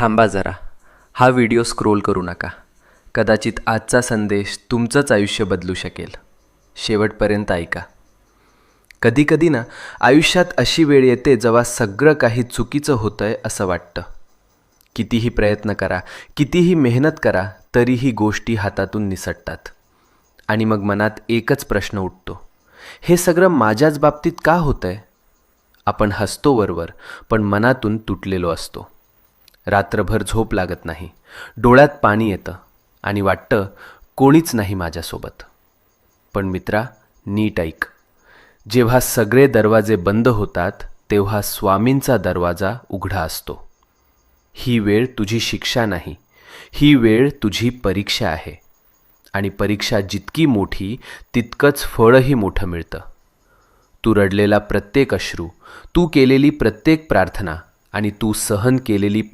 थांबा जरा, हा व्हिडिओ स्क्रोल करू नका. कदाचित आजचा संदेश तुमचंच आयुष्य बदलू शकेल. शेवटपर्यंत ऐका. कधीकधी ना आयुष्यात अशी वेळ येते जेव्हा सगळं काही चुकीचं होतंय असं वाटतं. कितीही प्रयत्न करा, कितीही मेहनत करा, तरीही गोष्टी हातातून निसटतात. आणि मग मनात एकच प्रश्न उठतो, हे सगळं माझ्याच बाबतीत का होतंय? आपण हसतो वरवर, पण मनातून तुटलेलो असतो. रात्रभर झोप लागत नाही, डोळ्यात पाणी येतं आणि वाटतं कोणीच नाही माझ्यासोबत. पण मित्रा, नीट ऐक. जेव्हा सगळे दरवाजे बंद होतात तेव्हा स्वामींचा दरवाजा उघडा असतो. ही वेळ तुझी शिक्षा नाही, ही वेळ तुझी परीक्षा आहे. आणि परीक्षा जितकी मोठी तितकंच फळही मोठं मिळतं. तू रडलेला प्रत्येक अश्रू, तू केलेली प्रत्येक प्रार्थना आणि तू सहन केलेली